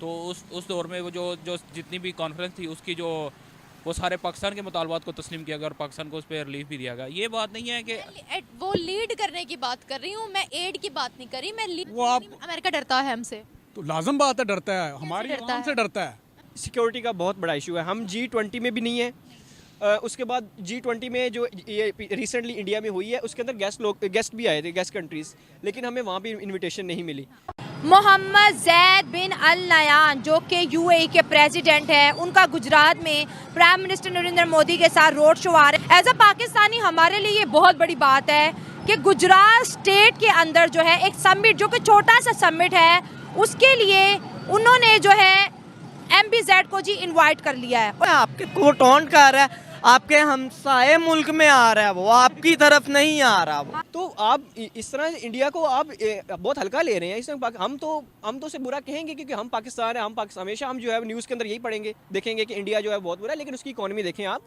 तो उस दौर में वो जो जो जितनी भी कॉन्फ्रेंस थी उसकी जो वो सारे पाकिस्तान के मुतालबात को तस्लीम किया गया और पाकिस्तान को उस पर रिलीफ भी दिया गया। ये बात नहीं है कि वो लीड करने की बात कर रही हूँ, मैं एड की बात नहीं कर रही, मैं लीड। वो आप अमेरिका डरता है हमसे, तो लाजम बात है, डरता है, हमारी डरता आवाम है? से डरता है। सिक्योरिटी का बहुत बड़ा इशू है। हम G20 में भी नहीं है। उसके बाद G20 में जो ये रिसेंटली इंडिया में हुई है उसके अंदर गेस्ट भी आए थे, गेस्ट कंट्रीज, लेकिन हमें वहाँ भी इनविटेशन नहीं मिली। मोहम्मद जैद बिन अल नयान जो कि यूएई के प्रेसिडेंट हैं, उनका गुजरात में प्राइम मिनिस्टर नरेंद्र मोदी के साथ रोड शो आ रहा है। एज अ पाकिस्तानी हमारे लिए ये बहुत बड़ी बात है कि गुजरात स्टेट के अंदर जो है एक समिट, जो कि छोटा सा समिट है, उसके लिए उन्होंने जो है MBZ को जी इनवाइट कर लिया है। आपके को टॉन्ट कर रहा है, आपके हमसाए मुल्क में आ रहा है, वो आपकी तरफ नहीं आ रहा। वो तो आप इस तरह इंडिया को आप बहुत हल्का ले रहे हैं। इसमें हम तो उसे बुरा कहेंगे क्योंकि हम पाकिस्तान है, हम पाकिस्तान हमेशा हम जो है न्यूज़ के अंदर यही पढ़ेंगे, देखेंगे कि इंडिया जो है बहुत बुरा है, लेकिन उसकी इकोनॉमी देखें आप,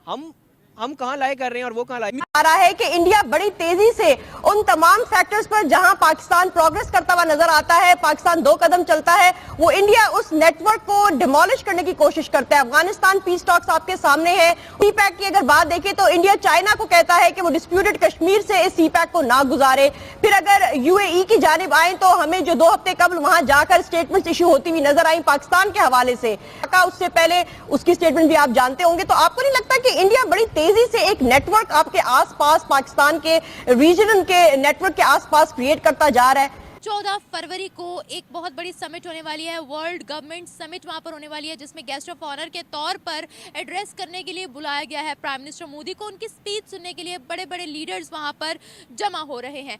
हम कहाँ लाए कर रहे हैं और वो कहाँ लाए आ रहा है कि इंडिया बड़ी तेजी से उन तमाम सेक्टर्स पर जहां पाकिस्तान प्रोग्रेस करता हुआ नजर आता है, पाकिस्तान 2 कदम चलता है, वो इंडिया उस नेटवर्क को डिमोलिश करने की कोशिश करता है। अफगानिस्तान पीस टॉक्स आपके सामने है। सीपैक की अगर बात देखें तो इंडिया चाइना को कहता है कि वो डिस्प्यूटेड कश्मीर से इस सीपैक को ना गुजारे। फिर अगर यूएई की जानिब आए तो हमें जो 2 हफ्ते कबल वहां जाकर स्टेटमेंट इशू होती हुई नजर आई पाकिस्तान के हवाले से, उससे पहले उसकी स्टेटमेंट भी आप जानते होंगे। तो आपको नहीं लगता कि इंडिया बड़ी तेजी से एक नेटवर्क आपके आसपास, पाकिस्तान के रीजन के नेटवर्क के आसपास क्रिएट करता जा रहा है? 14 फरवरी को एक बहुत बड़ी समिट होने वाली है, वर्ल्ड गवर्नमेंट समिट वहां पर होने वाली है, जिसमें गेस्ट ऑफ ऑनर के तौर पर एड्रेस करने के लिए बुलाया गया है प्राइम मिनिस्टर मोदी को। उनकी स्पीच सुनने के लिए बड़े बड़े लीडर्स वहां पर जमा हो रहे हैं।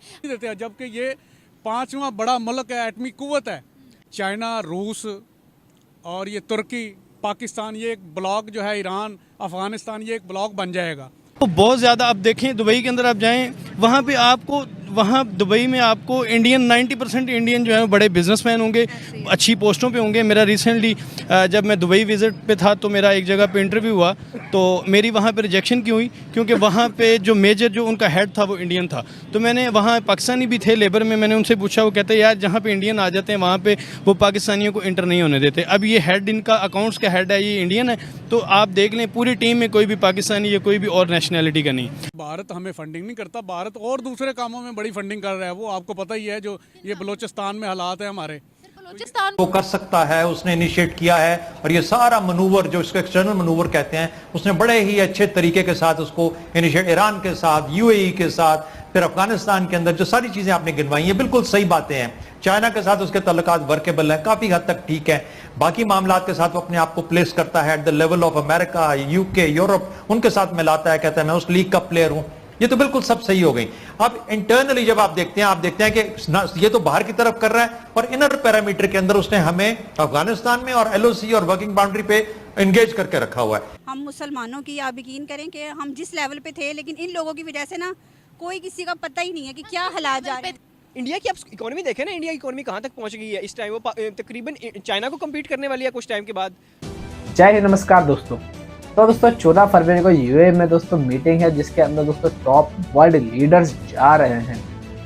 जबकि ये 5वां बड़ा मुल्क है, एटमी कुव्वत है। चाइना, रूस और ये तुर्की, पाकिस्तान, ये एक ब्लॉक जो है, ईरान, अफगानिस्तान, ये एक ब्लॉक बन जाएगा। तो बहुत ज़्यादा अब देखें, दुबई के अंदर आप जाएं, वहाँ पे आपको, वहाँ दुबई में आपको इंडियन 90% इंडियन जो है बड़े बिजनेसमैन होंगे, अच्छी पोस्टों पे होंगे। मेरा रिसेंटली जब मैं दुबई विज़िट पे था तो मेरा एक जगह पे इंटरव्यू हुआ, तो मेरी वहाँ पे रिजेक्शन क्यों हुई? क्योंकि वहाँ पे जो मेजर जो उनका हेड था वो इंडियन था। तो मैंने वहाँ, पाकिस्तानी भी थे लेबर में, मैंने उनसे पूछा, वो कहते यार जहाँ पे इंडियन आ जाते हैं वहाँ पे वो पाकिस्तानियों को इंटर नहीं होने देते। अब ये हेड, इनका अकाउंट्स का हेड है, ये इंडियन है, तो आप देख लें पूरी टीम में कोई भी पाकिस्तानी या कोई भी और नेशनैलिटी का नहीं। भारत हमें फंडिंग नहीं करता, भारत और दूसरे कामों में बड़ी फंडिंग कर रहा है। वो आपको पता ही है, जो ये बलोचिस्तान में हालात है हमारे, बलूचिस्तान वो कर सकता है, उसने इनिशिएट किया है, और ये सारा मनूवर जो इसको एक्सटर्नल मनूवर कहते हैं, उसने बड़े ही अच्छे तरीके के साथ उसको इनिशिएट, ईरान के साथ, यूएई के साथ, फिर अफगानिस्तान के अंदर जो सारी चीजें आपने गिनवाई है बिल्कुल सही बातें हैं। चाइना के साथ उसके तल्लुकात वर्केबल है, काफी हद तक ठीक है। बाकी मामलात के साथ वो अपने आप को प्लेस करता है at the level of America, UK, Europe, उनके साथ मिलाता है, कहता है मैं उस लीग का प्लेयर हूं। ये तो बिल्कुल सब सही हो गई। अब इंटरनली जब आप देखते हैं कि ये तो बाहर की तरफ कर रहा है, और इनर पैरामीटर के अंदर उसने हमें अफगानिस्तान में और LOC और वर्किंग बाउंड्री पे एंगेज करके रखा हुआ है। हम मुसलमानों की, आप यकीन करें कि हम जिस लेवल पे थे, लेकिन इन लोगों की वजह से ना कोई किसी का पता ही नहीं है कि क्या हालात जा रहे हैं। इंडिया की आप इकोनॉमी देखें ना, इंडिया की इकोनॉमी कहाँ तक पहुँच गई है इस टाइम। वो तकरीबन चाइना को कम्पीट करने वाली है कुछ टाइम के बाद। जय हिंद, नमस्कार दोस्तों। तो दोस्तों 14 फरवरी को यूएई में दोस्तों मीटिंग है, जिसके अंदर दोस्तों टॉप वर्ल्ड लीडर्स जा रहे हैं।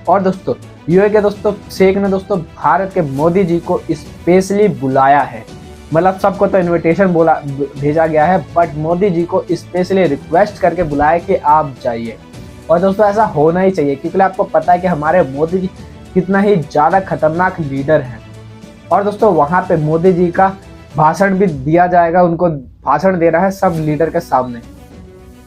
और दोस्तों यूएई के दोस्तों शेख ने दोस्तों भारत के मोदी जी को स्पेशली बुलाया है। मतलब सबको तो इनविटेशन भेजा गया है, बट मोदी जी को स्पेशली रिक्वेस्ट करके बुलाया कि आप जाइए। और दोस्तों ऐसा होना ही चाहिए, क्योंकि आपको पता है कि हमारे मोदी जी कितना ही ज़्यादा खतरनाक लीडर हैं। और दोस्तों वहाँ पे मोदी जी का भाषण भी दिया जाएगा, उनको भाषण दे रहा है सब लीडर के सामने।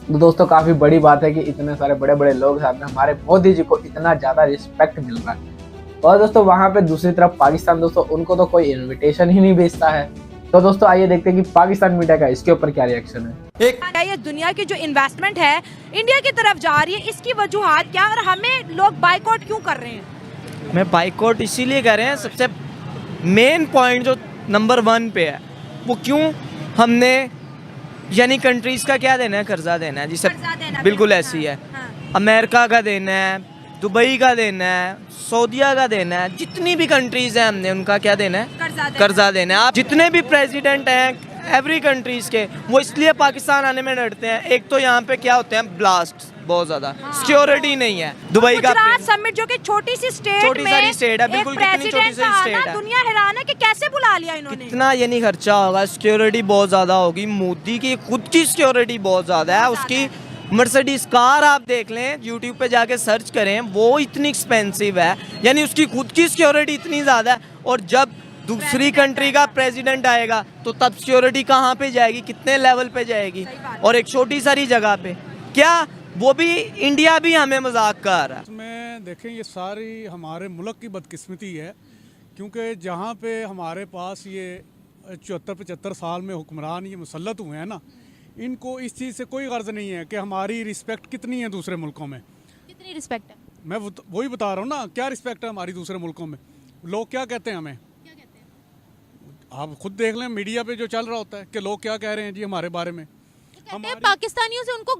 तो दोस्तों काफ़ी बड़ी बात है कि इतने सारे बड़े बड़े लोग सामने हमारे मोदी जी को इतना ज़्यादा रिस्पेक्ट मिल रहा है। और दोस्तों वहाँ पे दूसरी तरफ पाकिस्तान, दोस्तों उनको तो कोई इन्विटेशन ही नहीं भेजता है। तो दोस्तों आइए देखते हैं कि पाकिस्तान मीडिया का इसके ऊपर क्या रिएक्शन है। ये दुनिया की जो इन्वेस्टमेंट है इंडिया की तरफ जा रही है, इसकी वजूहात क्या, और हमें लोग बाइकआउट क्यों कर रहे हैं? मैं बाइकआउट इसीलिए कर रहे हैं, सबसे मेन पॉइंट जो नंबर 1 पे है वो क्यों, हमने यानी कंट्रीज का क्या देना है, कर्जा देना है जी सब, बिल्कुल ऐसी है। अमेरिका का देना है, दुबई का देना है, सऊदीया का देना है, जितनी भी कंट्रीज हैं हमने उनका क्या देना है, कर्जा देना है। आप जितने भी प्रेसिडेंट हैं एवरी कंट्रीज के, वो इसलिए पाकिस्तान आने में डरते हैं। एक तो यहाँ पे क्या होते हैं ब्लास्ट, बहुत ज्यादा सिक्योरिटी नहीं है दुबई का गुजरात समिट जो कि छोटी सी स्टेट छोटी में सारी स्टेट है, एक बिल्कुल कितनी छोटी प्रेसिडेंट सी का स्टेट आना है। दुनिया हैरान है कि कैसे बुला लिया इन्होंने। इतना ये नहीं खर्चा होगा, सिक्योरिटी बहुत ज्यादा होगी। मोदी की खुद की सिक्योरिटी बहुत ज्यादा है। उसकी मर्सिडीज कार आप देख लें, यूट्यूब पे जाके सर्च करें, वो इतनी एक्सपेंसिव है, यानी उसकी खुद की सिक्योरिटी इतनी ज़्यादा है। और जब दूसरी कंट्री का प्रेसिडेंट आएगा तो तब सिक्योरिटी कहाँ पे जाएगी, कितने लेवल पे जाएगी, और एक छोटी सारी जगह पे। क्या वो भी इंडिया भी हमें मजाक कर रहा है। इसमें देखें ये सारी हमारे मुल्क की बदकिस्मती है, क्योंकि जहाँ पे हमारे पास ये 74-75 साल में हुक्मरान ये मुसल्लत हुए हैं ना, इनको इस चीज़ से कोई गर्ज नहीं है कि हमारी रिस्पेक्ट कितनी है दूसरे मुल्कों में। कितनी रिस्पेक्ट है? मैं वही बता रहा हूँ ना, क्या रिस्पेक्ट है हमारी दूसरे मुल्कों में। लोग क्या कहते हैं हमें, आप खुद देख लें मीडिया पे जो चल रहा होता है कि लोग क्या कह रहे हैं जी हमारे बारे में। कहते हैं पाकिस्तानियों से उनको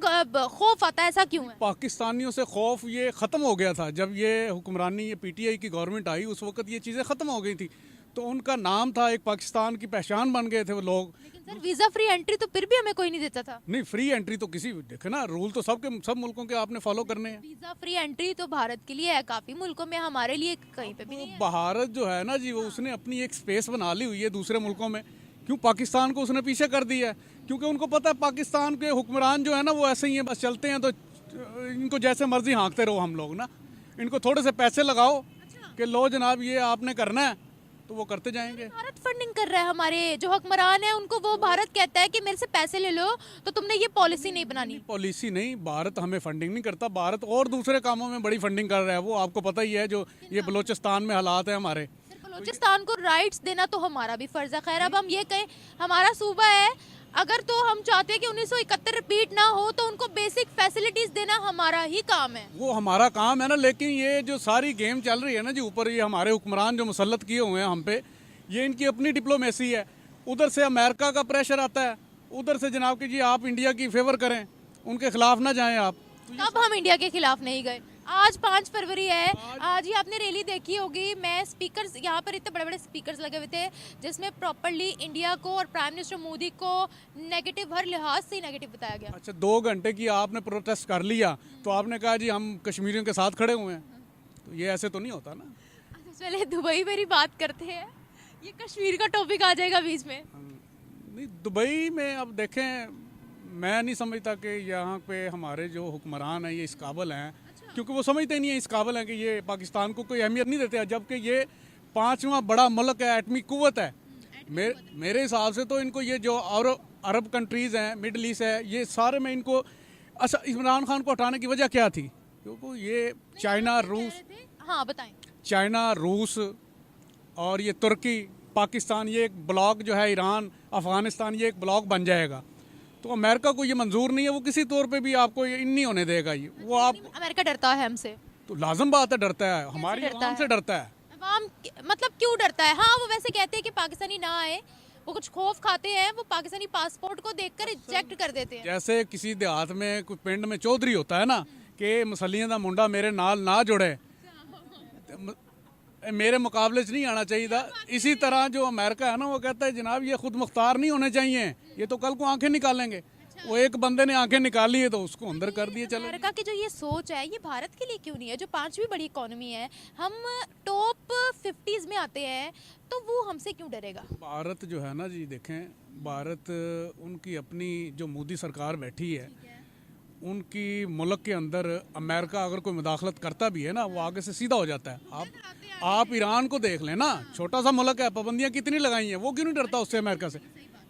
खौफ आता है, ऐसा क्यों है? पाकिस्तानियों से खौफ ये ख़त्म हो गया था जब ये हुक्मरानी, ये पीटीआई की गवर्नमेंट आई, उस वक्त ये चीज़ें ख़त्म हो गई थी। तो उनका नाम था, एक पाकिस्तान की पहचान बन गए थे वो लोग। लेकिन सर वीज़ा फ्री एंट्री तो फिर भी हमें कोई नहीं देता था। नहीं, फ्री एंट्री तो किसी, देखे ना, रूल तो सब मुल्कों के आपने फॉलो करने हैं। वीज़ा फ्री एंट्री तो भारत के लिए है, काफ़ी मुल्कों में, हमारे लिए कहीं पे भी नहीं है। भारत जो है ना जी, वो उसने अपनी एक स्पेस बना ली हुई है दूसरे मुल्कों में। क्यों पाकिस्तान को उसने पीछे कर दिया है? क्योंकि उनको पता है पाकिस्तान के हुक्मरान जो है ना वो ऐसे ही हैं, बस चलते हैं तो इनको जैसे मर्जी हाँकते रहो हम लोग ना। इनको थोड़े से पैसे लगाओ कि लो जनाब ये आपने करना है, तो वो करते जाएंगे। भारत फंडिंग कर रहा है, हमारे जो हुक्मरान है उनको वो भारत कहता है कि मेरे से पैसे ले लो तो तुमने ये पॉलिसी नहीं बनानी। पॉलिसी नहीं, भारत हमें फंडिंग नहीं करता। भारत और दूसरे कामों में बड़ी फंडिंग कर रहा है, वो आपको पता ही है। जो ये बलूचिस्तान में हालात है हमारे, बलूचिस्तान को राइट्स देना तो हमारा भी फर्ज है। खैर अब हम ये कहें, हमारा सूबा है, अगर तो हम चाहते हैं कि 1971 रिपीट ना हो तो उनको बेसिक फैसिलिटीज देना हमारा ही काम है। वो हमारा काम है ना। लेकिन ये जो सारी गेम चल रही है ना जी ऊपर, ये हमारे हुक्मरान जो मुसल्लत किए हुए हैं हम पे, ये इनकी अपनी डिप्लोमेसी है। उधर से अमेरिका का प्रेशर आता है, उधर से जनाब कि जी आप इंडिया की फेवर करें, उनके खिलाफ ना जाएं आप। तब हम इंडिया के खिलाफ नहीं गए। आज 5 फरवरी है, आज ही आपने रैली देखी होगी। मैं स्पीकर्स, यहाँ पर इतने बड़े बड़े स्पीकर्स लगे हुए थे जिसमें प्रॉपर्ली इंडिया को और प्राइम मिनिस्टर मोदी को नेगेटिव, हर लिहाज से नेगेटिव बताया गया। अच्छा, 2 घंटे की आपने प्रोटेस्ट कर लिया तो आपने कहा जी हम कश्मीरियों के साथ खड़े हुए हैं, तो ये ऐसे तो नहीं होता ना। चले दुबई मेरी बात करते हैं, ये कश्मीर का टॉपिक आ जाएगा बीच में। नहीं, दुबई में अब देखें, मैं नहीं समझता कि यहाँ पे हमारे जो हुक्मरान हैं ये इस काबिल हैं, क्योंकि वो समझते नहीं है इस काबिल हैं कि ये पाकिस्तान को कोई अहमियत नहीं देते हैं। जबकि ये 5वां बड़ा मुल्क है, एटमी कुव्वत है। मेरे हिसाब से तो इनको ये जो और अरब कंट्रीज़ हैं, मिडल ईस्ट है, ये सारे में इनको, अच्छा इमरान खान को हटाने की वजह क्या थी? क्योंकि ये चाइना, रूस, हाँ बताएं, चाइना, रूस और ये तुर्की, पाकिस्तान, ये एक ब्लॉक जो है, ईरान, अफ़गानिस्तान, ये एक ब्लॉक बन जाएगा। तो अमेरिका को ये मंजूर नहीं है, वो किसी तौर पे भी आपको ये इन नहीं होने देगा। ये वो आप, अमेरिका डरता है हमसे, तो लाजम बात है, डरता है, हमारी आवाम से डरता है। आवाम मतलब क्यों डरता है? हाँ वो वैसे कहते हैं कि पाकिस्तानी ना आए, वो कुछ खौफ खाते हैं, वो पाकिस्तानी पासपोर्ट को देखकर रिजेक्ट कर देते हैं। जैसे किसी देहात में कोई पिंड में चौधरी होता है ना कि मसलियां दा मुंडा मेरे नाल ना जुड़े, मेरे मुकाबले च नहीं आना चाहिए था। इसी तरह जो अमेरिका है ना, वो कहता है जनाब ये खुद मुख्तार नहीं होने चाहिए, ये तो कल को आंखें निकालेंगे। वो एक बंदे ने आंखें निकाली है तो उसको अंदर कर दिए। चलो, अमेरिका की जो ये सोच है ये भारत के लिए क्यों नहीं है? जो 5वीं बड़ी इकोनॉमी है, हम टॉप 50s में आते हैं, तो वो हमसे क्यों डरेगा? भारत जो है ना जी, देखें, भारत उनकी अपनी जो मोदी सरकार बैठी है, उनकी मुल्क के अंदर अमेरिका अगर कोई मुदाखलत करता भी है ना, वो आगे से सीधा हो जाता है। आप ईरान को देख लें ना, छोटा सा मुल्क है, पाबंदियाँ कितनी लगाई हैं, वो क्यों नहीं डरता उससे? अमेरिका से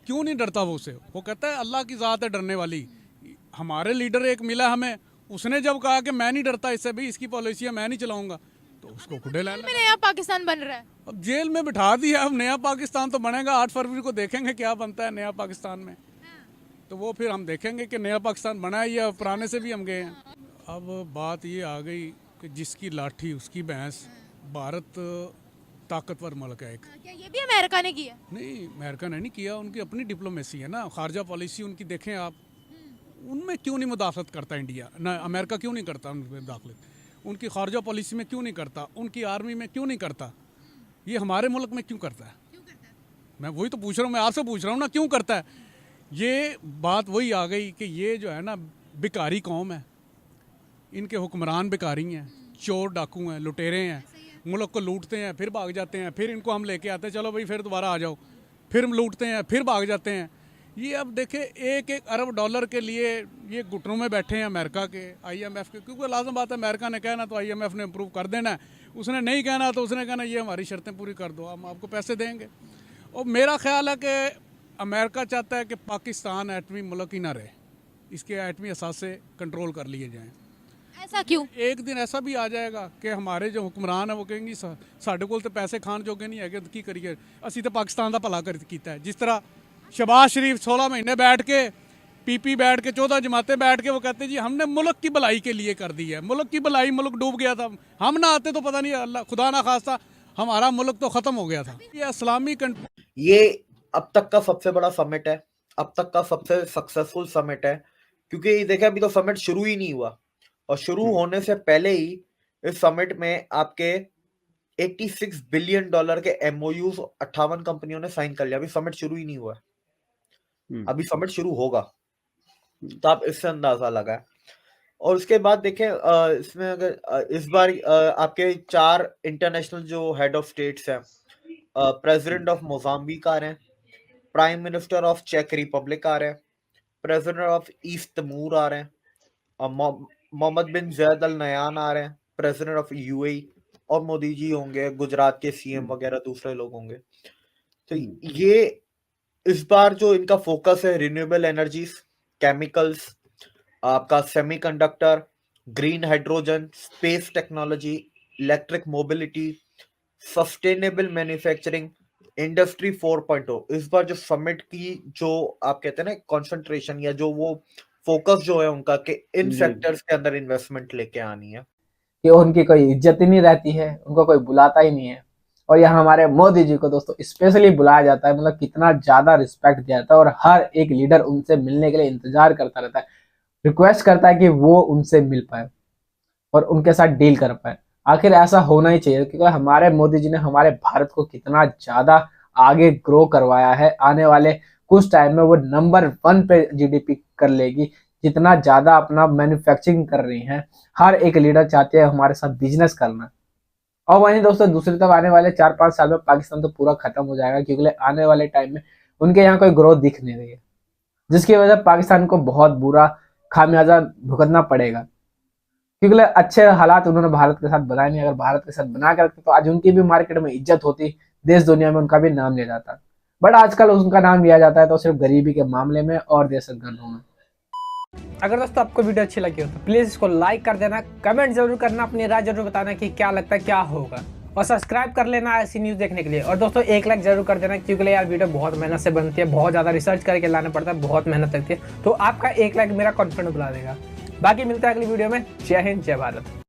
क्यों नहीं डरता वो उससे? वो कहता है अल्लाह की ज़ात है डरने वाली। हमारे लीडर एक मिला हमें, उसने जब कहा कि मैं नहीं डरता इससे, भी इसकी पॉलिसियाँ मैं नहीं चलाऊंगा, तो उसको खुदे लाने में नया पाकिस्तान बन रहा है। अब जेल में बिठा दिया, अब नया पाकिस्तान तो बनेगा। 8 फरवरी को देखेंगे क्या बनता है नया पाकिस्तान में, तो वो फिर हम देखेंगे कि नया पाकिस्तान बना है या पुराने से भी हम गए हैं। अब बात ये आ गई कि जिसकी लाठी उसकी भैंस। भारत ताकतवर मुल्क है एक। क्या ये भी अमेरिका ने किया? नहीं, अमेरिका ने नहीं किया, उनकी अपनी डिप्लोमेसी है ना, खारजा पॉलिसी उनकी देखें आप, उनमें क्यों नहीं मुदाखलत करता इंडिया ना, अमेरिका क्यों नहीं करता उनमें मुदाखलत, उनकी खारजा पॉलिसी में क्यों नहीं करता, उनकी आर्मी में क्यों नहीं करता, ये हमारे मुल्क में क्यों करता है? मैं वही तो पूछ रहा हूँ, मैं आपसे पूछ रहा हूँ ना, क्यों करता है? ये बात वही आ गई कि ये जो है ना भिखारी कौम है, इनके हुक्मरान भिखारी हैं, चोर डाकू हैं, लुटेरे हैं, मुल्क को लूटते हैं, फिर भाग जाते हैं, फिर इनको हम लेके आते हैं, चलो भाई फिर दोबारा आ जाओ, फिर हम लूटते हैं, फिर भाग जाते हैं। ये अब देखे एक अरब डॉलर के लिए ये घुटनों में बैठे हैं अमेरिका के, IMF के, क्योंकि लाजम बात है अमेरिका ने कहना तो IMF ने अप्रूव कर देना है, उसने नहीं कहना तो उसने कहना ये हमारी शर्तें पूरी कर दो, हम आपको पैसे देंगे। और मेरा ख्याल है कि अमेरिका चाहता है कि पाकिस्तान एटमी मुल्क ही ना रहे, इसके एटमी असासे कंट्रोल कर लिए जाएँ। ऐसा क्यों? एक दिन ऐसा भी आ जाएगा कि हमारे जो हुक्मरान है वो कहेंगे साढ़े कोल तो पैसे खान जोगे नहीं है, की करिए, असी तो पाकिस्तान का भला किया है। जिस तरह शहबाज शरीफ 16 महीने बैठ के PP बैठ के 14 जमातें बैठ के वो कहते हैं जी हमने मुल्क की भलाई के लिए कर दी है, मुल्क की भलाई, मुल्क डूब गया था, हम ना आते तो पता नहीं, अल्लाह खुदा ना खास्ता हमारा मुल्क तो ख़त्म हो गया था। ये इस्लामी कंट्री, ये अब तक का सबसे बड़ा समिट है, अब तक का सबसे सक्सेसफुल समिट है, क्योंकि देखिए अभी तो समिट शुरू ही नहीं हुआ, और शुरू होने से पहले ही इस समिट में आपके $86 बिलियन के MOUs 58 कंपनियों ने साइन कर लिया। अभी समिट शुरू ही नहीं हुआ, अभी समिट शुरू होगा, तो आप इससे अंदाजा लगाएं। और उसके बाद देखें इसमें अगर इस बार आपके 4 इंटरनेशनल जो हेड ऑफ स्टेट्स हैं, प्रेसिडेंट ऑफ मोजाम्बिक आ रहे हैं, प्राइम मिनिस्टर ऑफ चेक रिपब्लिक आ रहे हैं, प्रेसिडेंट ऑफ ईस्ट तिमोर आ रहे हैं, मोहम्मद बिन जैद अल नयान आ रहे हैं, प्रेसिडेंट ऑफ UAE, और मोदी जी होंगे, गुजरात के CM वगैरह दूसरे लोग होंगे। तो ये इस बार जो इनका फोकस है रिन्यूएबल एनर्जीज, केमिकल्स, आपका semiconductor, green hydrogen, space technology, electric mobility, sustainable manufacturing, industry 4.0। इस बार जो समिट की जो आप कहते हैं ना कंसंट्रेशन या जो वो फोकस जो है उनका कि इन सेक्टर्स के अंदर इन्वेस्टमेंट लेके आनी है, कि उनकी कोई इज्जत ही नहीं रहती है, उनको कोई बुलाता ही नहीं है। और यहाँ हमारे मोदी जी को दोस्तों स्पेशली बुलाया जाता है, मतलब कितना ज्यादा रिस्पेक्ट दिया जाता है, और हर एक लीडर उनसे मिलने के लिए इंतजार करता रहता है, रिक्वेस्ट करता है कि वो उनसे मिल पाए और उनके साथ डील कर पाए। आखिर ऐसा होना ही चाहिए, क्योंकि हमारे मोदी जी ने हमारे भारत को कितना ज्यादा आगे ग्रो करवाया है। आने वाले कुछ टाइम में वो नंबर 1 पे GDP कर लेगी, जितना ज्यादा अपना मैन्युफैक्चरिंग कर रही हैं। हर एक लीडर चाहते हैं हमारे साथ बिजनेस करना। और वहीं दोस्तों दूसरी तरफ आने वाले 4-5 साल में पाकिस्तान तो पूरा खत्म हो जाएगा, क्योंकि आने वाले टाइम में उनके यहाँ कोई ग्रोथ दिख नहीं रही है, जिसकी वजह पाकिस्तान को बहुत बुरा खामियाजा भुगतना पड़ेगा, क्योंकि अच्छे हालात उन्होंने भारत के साथ बनाए नहीं। अगर भारत के साथ बना के रखते तो आज उनकी भी मार्केट में इज्जत होती, देश दुनिया में उनका भी नाम लिया जाता। बट आजकल उनका नाम लिया जाता है तो सिर्फ गरीबी के मामले में और दहशतगर्दों में। अगर दोस्तों आपको वीडियो अच्छी लगी हो तो प्लीज़ इसको लाइक कर देना, कमेंट जरूर करना, अपनी राय जरूर बताना कि क्या लगता है क्या होगा, और सब्सक्राइब कर लेना ऐसी न्यूज़ देखने के लिए। और दोस्तों 1 लाइक जरूर कर देना, क्योंकि यार वीडियो बहुत मेहनत से बनती है, बहुत ज़्यादा रिसर्च करके लाना पड़ता है, बहुत मेहनत लगती है, तो आपका 1 लाइक मेरा कॉन्फिडेंस बढ़ा देगा। बाकी मिलता है अगली वीडियो में। जय हिंद, जय भारत।